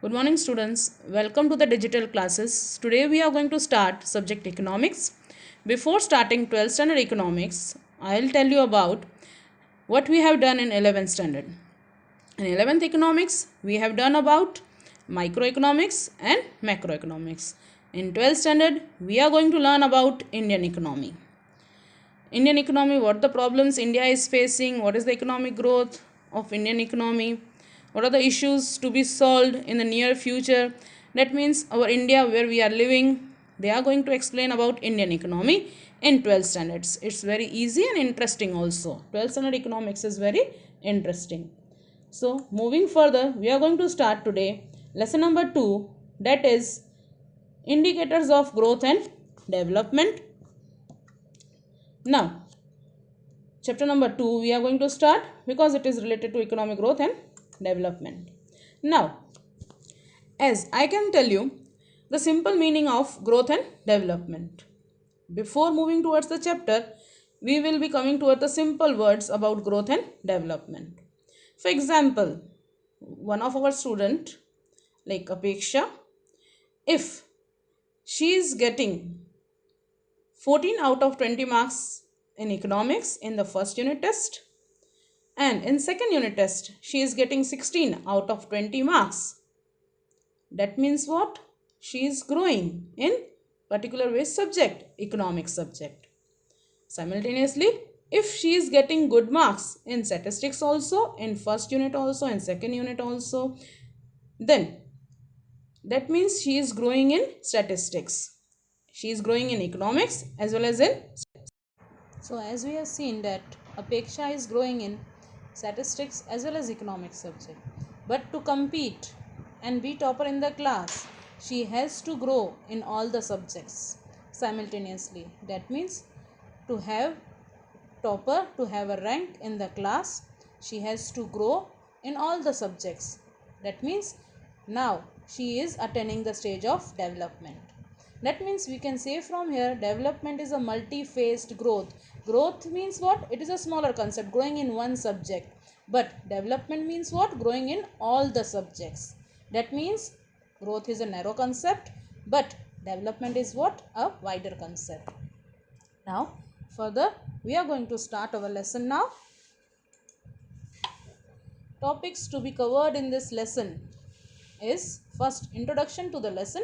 Good morning, students. Welcome to the digital classes. Today we are going to start subject economics. Before starting 12th standard economics, I'll tell you about what we have done in 11th standard. In 11th economics, we have done about microeconomics and macroeconomics. In 12th standard, we are going to learn about Indian economy. Indian economy, what the problems India is facing, what is the economic growth of Indian economy, what are the issues to be solved in the near future. That means our India where we are living, they are going to explain about Indian economy in 12th standards. It's very easy and interesting also. 12th standard economics is very interesting. So moving further, we are going to start today lesson number 2, that is indicators of growth and development. Now, chapter number 2 we are going to start because it is related to economic growth and development. Now, as I can tell you the simple meaning of growth and development. Before moving towards the chapter, we will be coming towards the simple words about growth and development. For example, one of our student like Apeksha, if she is getting 14 out of 20 marks in economics in the first unit test, and in second unit test she is getting 16 out of 20 marks. That means what? She is growing in particular way subject, economic subject. Simultaneously, if she is getting good marks in statistics also, in first unit also, in second unit also, then that means she is growing in statistics. She is growing in economics as well as in. So as we have seen that Apeksha is growing in statistics as well as economics subject. But to compete and be topper in the class, she has to grow in all the subjects simultaneously. That means to have topper, to have a rank in the class, she has to grow in all the subjects. That means now she is attaining the stage of development. That means we can say from here development is a multi-phased growth. Growth means what? It is a smaller concept, growing in one subject. But development means what? Growing in all the subjects. That means growth is a narrow concept, but development is what? A wider concept. Now further we are going to start our lesson now. Topics to be covered in this lesson is first introduction to the lesson,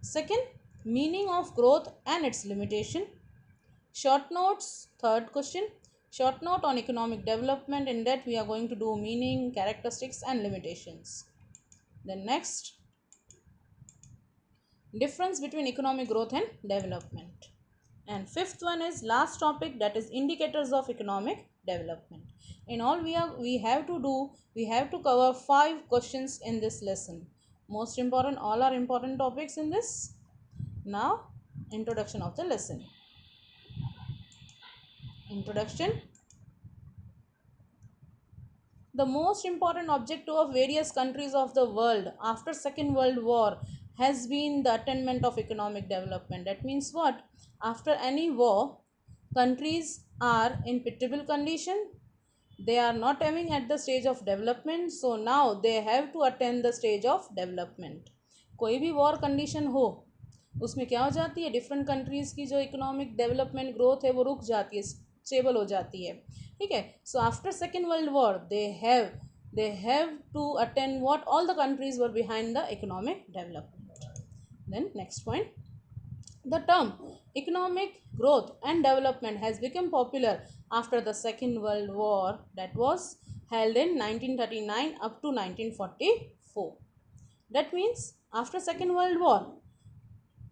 second meaning of growth and its limitation, short notes, third question, short note on economic development, in that we are going to do meaning, characteristics and limitations. Then next, difference between economic growth and development. And fifth one is last topic, that is indicators of economic development. In all we have to cover 5 questions in this lesson. Most important, all are important topics in this. Now introduction of the lesson. Introduction. The most important objective of various countries of the world after Second World War has been the attainment of economic development. That means what? After any war, countries are in pitiable condition. They are not having at the stage of development. So now they have to attain the stage of development. कोई भी war condition हो, उसमें क्या हो जाती है, different countries की जो इकोनॉमिक डेवलपमेंट ग्रोथ है वो रुक जाती है, स्टेबल हो जाती है. ठीक है. So after second world war they have to attend what all the countries were behind the economic development. Then next point, the term economic growth and development has become popular after the Second World War that was held in 1939 up to 1944. That means after Second World War,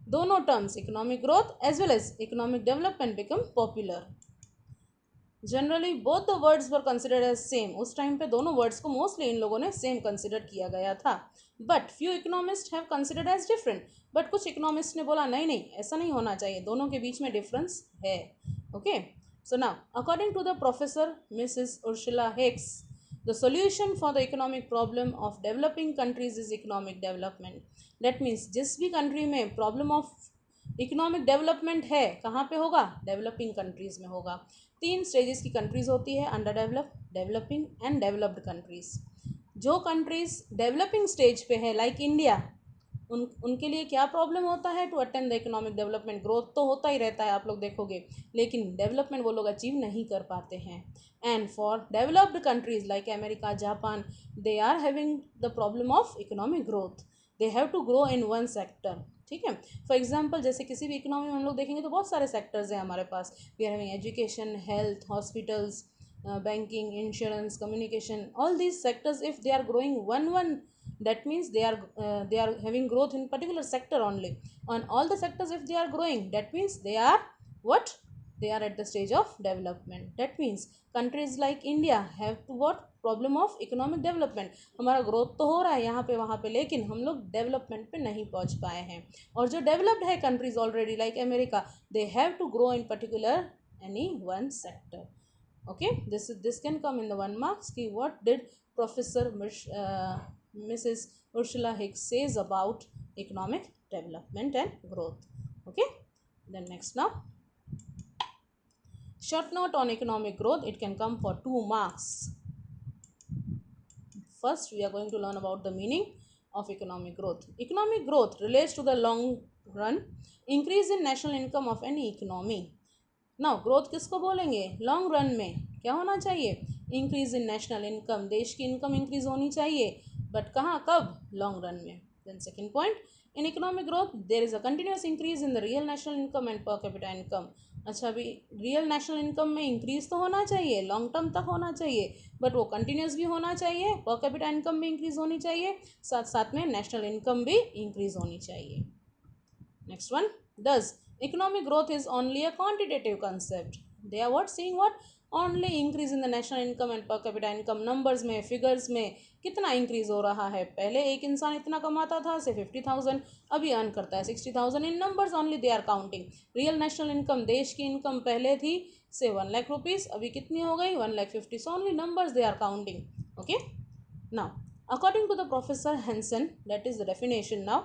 दोनों terms economic growth as well as economic development become popular. Generally both the words were considered as same. उस time पे दोनों words को mostly in लोगों ने same consider किया गया था. But few economist have considered as different. But कुछ इकोनॉमिस्ट ने बोला नहीं नहीं ऐसा नहीं होना चाहिए, दोनों के बीच में डिफरेंस है. Okay. So now according to the professor Mrs Ursula Hicks, the solution for the economic problem of developing countries is economic development. That means जिस भी country में problem of इकोनॉमिक डेवलपमेंट है कहाँ पे होगा? डेवलपिंग कंट्रीज़ में होगा. 3 stages की कंट्रीज़ होती है, under develop, developing and developed countries. जो कंट्रीज डेवलपिंग स्टेज पे है लाइक इंडिया, उनके लिए क्या प्रॉब्लम होता है to attend the economic development. Growth तो होता ही रहता है आप लोग देखोगे, लेकिन डेवलपमेंट वो लोग अचीव नहीं कर पाते हैं। And for developed countries like America, Japan, they are having the problem of economic growth. They have to grow in one sector. ठीक है, फॉर एग्जाम्पल जैसे किसी भी इकोनॉमी में हम लोग देखेंगे तो बहुत सारे सेक्टर्स हैं हमारे पास। We are having education, health, hospitals, banking, insurance, communication, all these sectors, if they are growing one, that means they are having growth in particular sector only. On all the sectors if they are growing, that means they are what, they are at the stage of development. That means countries like India have to what, problem of economic development. हमारा growth तो हो रहा है यहाँ पे वहाँ पे, लेकिन हम लोग डेवलपमेंट पे नहीं पहुँच पाए हैं। और जो डेवलप्ड है countries already like America, they have to grow in particular any one sector. Okay, this can come in the 1 marks ki what did Professor Mrs. Ursula Hicks says about economic development and growth. Okay, then next now short note on economic growth, it can come for 2 marks. First we are going to learn about the meaning of economic growth. Economic growth relates to the long run increase in national income of any economy. Now growth किसको बोलेंगे, long run में क्या होना चाहिए, increase in national income, देश की income increase होनी चाहिए, बट कहाँ, कब, लॉन्ग रन में। Then second point, in economic growth there is a continuous increase in the real national income and per capita income. अच्छा, अभी रियल नेशनल इनकम में इंक्रीज तो होना चाहिए, लॉन्ग टर्म तक होना चाहिए, बट वो कंटिन्यूस भी होना चाहिए, पर कैपिटा इनकम भी इंक्रीज होनी चाहिए, साथ साथ में नेशनल इनकम भी इंक्रीज होनी चाहिए। Next one, does economic growth is only a quantitative concept. They are what, seeing what, only increase in the national income and per capita income, numbers में, figures में कितना increase हो रहा है। पहले एक इंसान इतना कमाता था से 50,000, अभी अर्न करता है 60,000। इन numbers only they are counting. Real national income, देश की इनकम पहले थी से 1 लाख रुपीज़, अभी कितनी हो गई, 1,50,000। So only numbers they are counting. Okay, now according to the Professor Hansen, that is the definition now,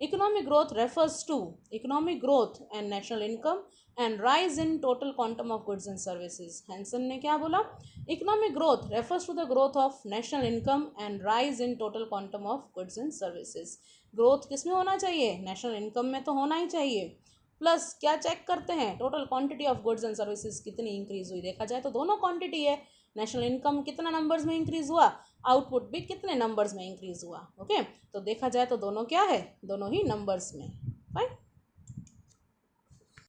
economic growth refers to economic growth and national income and rise in total quantum of goods and services. Hansen ने क्या बोला, economic growth refers to the growth of national income and rise in total quantum of goods and services. Growth किस में होना चाहिए, national income में तो होना ही चाहिए, प्लस क्या चेक करते हैं, total quantity of goods and services कितनी इंक्रीज हुई। देखा जाए तो दोनों क्वांटिटी है, नेशनल इनकम कितना नंबर्स में इंक्रीज हुआ, आउटपुट भी कितने नंबर्स में इंक्रीज हुआ। ओके, तो देखा जाए तो दोनों क्या है, दोनों ही नंबर्स में। फाइन।